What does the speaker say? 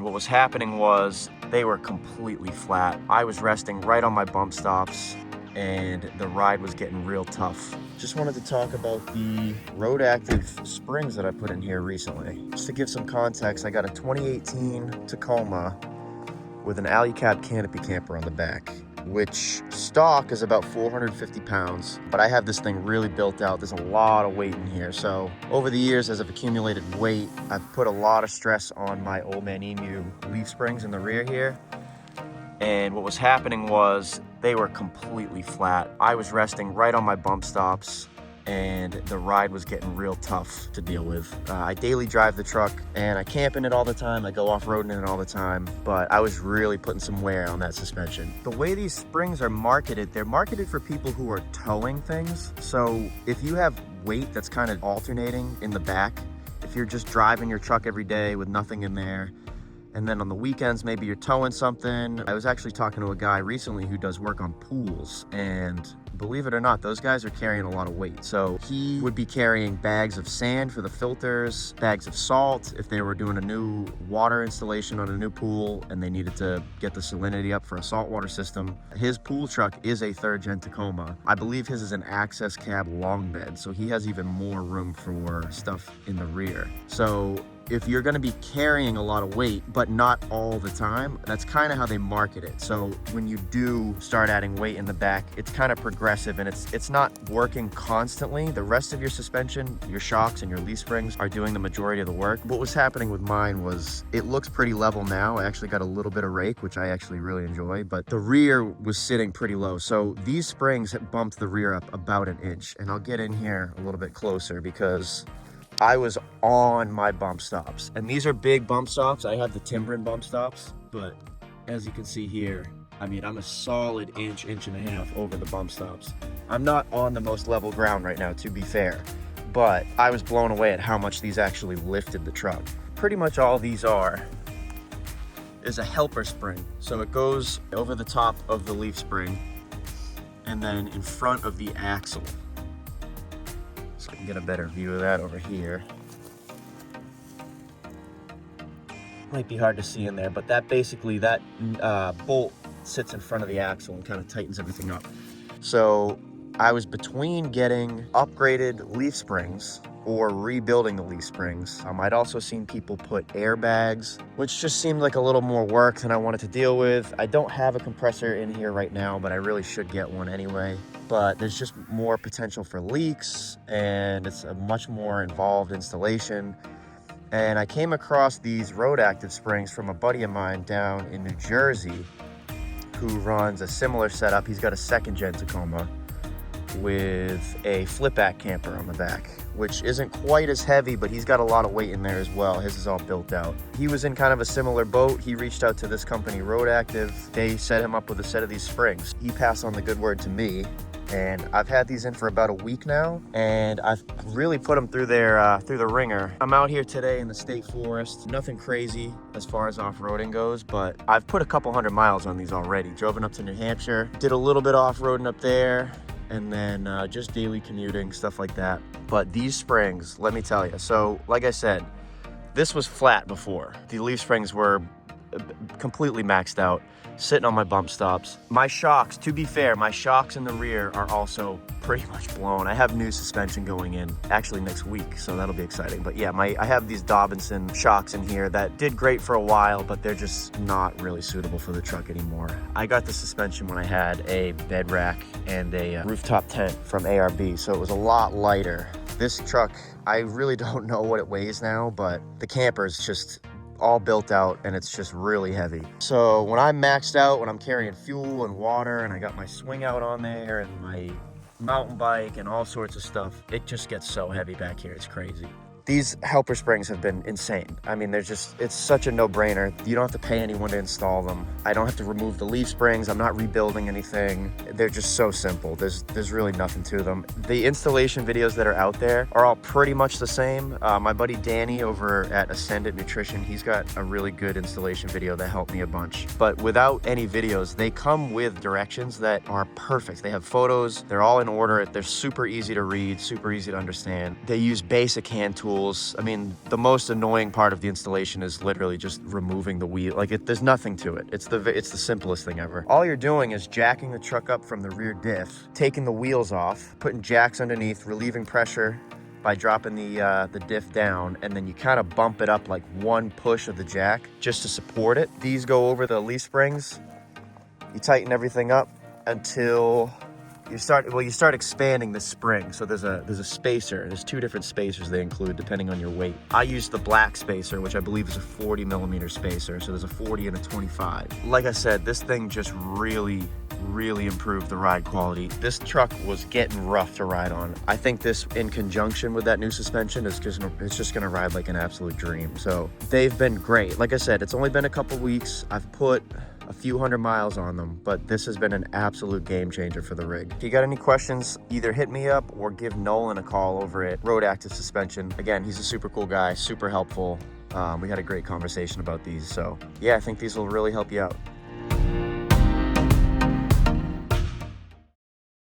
what was happening was they were completely flat. I was resting right on my bump stops and the ride was getting real tough. Just wanted to talk about the RoadActive springs that I put in here recently. Just to give some context, I got a 2018 Tacoma with an AluCab canopy camper on the back, which stock is about 450 pounds, but I have this thing really built out. There's a lot of weight in here. So over the years, as I've accumulated weight, I've put a lot of stress on my Old Man Emu leaf springs in the rear here. And what was happening was they were completely flat. I was resting right on my bump stops and the ride was getting real tough to deal with. I daily drive the truck and I camp in it all the time. I go off-roading in it all the time, but I was really putting some wear on that suspension. The way these springs are marketed, they're marketed for people who are towing things. So if you have weight that's kind of alternating in the back, if you're just driving your truck every day with nothing in there, and then on the weekends, maybe you're towing something. I was actually talking to a guy recently who does work on pools, and believe it or not, those guys are carrying a lot of weight. So he would be carrying bags of sand for the filters, bags of salt if they were doing a new water installation on a new pool and they needed to get the salinity up for a saltwater system. His pool truck is a 3rd gen Tacoma. I believe his is an access cab long bed, so he has even more room for stuff in the rear. So if you're gonna be carrying a lot of weight, but not all the time, that's kind of how they market it. So when you do start adding weight in the back, it's kind of progressive and it's not working constantly. The rest of your suspension, your shocks and your leaf springs are doing the majority of the work. What was happening with mine was it looks pretty level now. I actually got a little bit of rake, which I actually really enjoy, but the rear was sitting pretty low. So these springs have bumped the rear up about 1 inch. And I'll get in here a little bit closer because I was on my bump stops, and these are big bump stops. I have the Timbren bump stops, but as you can see here, I mean, I'm a solid inch and a half over the bump stops. I'm not on the most level ground right now, to be fair, but I was blown away at how much these actually lifted the truck. Pretty much all these is a helper spring. So it goes over the top of the leaf spring and then in front of the axle. So I can get a better view of that over here. Might be hard to see in there, but that basically, that bolt sits in front of the axle and kind of tightens everything up. So I was between getting upgraded leaf springs or rebuilding the leaf springs. I'd also seen people put airbags, which just seemed like a little more work than I wanted to deal with. I don't have a compressor in here right now, but I really should get one anyway. But there's just more potential for leaks and it's a much more involved installation. And I came across these RoadActive springs from a buddy of mine down in New Jersey who runs a similar setup. He's got a 2nd gen Tacoma with a flip-back camper on the back, which isn't quite as heavy, but he's got a lot of weight in there as well. His is all built out. He was in kind of a similar boat. He reached out to this company, RoadActive. They set him up with a set of these springs. He passed on the good word to me, and I've had these in for about a week now, and I've really put them through the ringer. I'm out here today in the state forest. Nothing crazy as far as off-roading goes, but I've put a couple 100 miles on these already. Drove up to New Hampshire, did a little bit off-roading up there, and then just daily commuting, stuff like that. But these springs, let me tell you, so like I said, this was flat before. The leaf springs were completely maxed out, sitting on my bump stops. My shocks, to be fair, my shocks in the rear are also pretty much blown. I have new suspension going in actually next week, so that'll be exciting. But yeah, I have these Dobinson shocks in here that did great for a while, but they're just not really suitable for the truck anymore. I got the suspension when I had a bed rack and a rooftop tent from ARB, so it was a lot lighter. This truck, I really don't know what it weighs now, but the camper is just all built out and it's just really heavy. So when I'm maxed out, when I'm carrying fuel and water and I got my swing out on there and my mountain bike and all sorts of stuff, it just gets so heavy back here, it's crazy. These helper springs have been insane. I mean, it's such a no-brainer. You don't have to pay anyone to install them. I don't have to remove the leaf springs. I'm not rebuilding anything. They're just so simple. There's really nothing to them. The installation videos that are out there are all pretty much the same. My buddy Danny over at Ascendant Nutrition, he's got a really good installation video that helped me a bunch. But without any videos, they come with directions that are perfect. They have photos. They're all in order. They're super easy to read, super easy to understand. They use basic hand tools tools. I mean, the most annoying part of the installation is literally just removing the wheel. Like, there's nothing to it. It's the simplest thing ever. All you're doing is jacking the truck up from the rear diff, taking the wheels off, putting jacks underneath, relieving pressure by dropping the diff down, and then you kind of bump it up like one push of the jack just to support it. These go over the leaf springs. You tighten everything up until you start expanding the spring. So there's a spacer. There's 2 different spacers they include depending on your weight. I use the black spacer, which I believe is a 40 millimeter spacer. So there's a 40 and a 25. Like I said, this thing just really improved the ride quality. This truck was getting rough to ride on. I think this, in conjunction with that new suspension, it's just gonna ride like an absolute dream. So they've been great. Like I said, it's only been a couple weeks. I've put a few hundred miles on them, but this has been an absolute game changer for the rig. If you got any questions, either hit me up or give Nolan a call over at RoadActive Suspension. Again, he's a super cool guy, super helpful. We had a great conversation about these. So yeah, I think these will really help you out.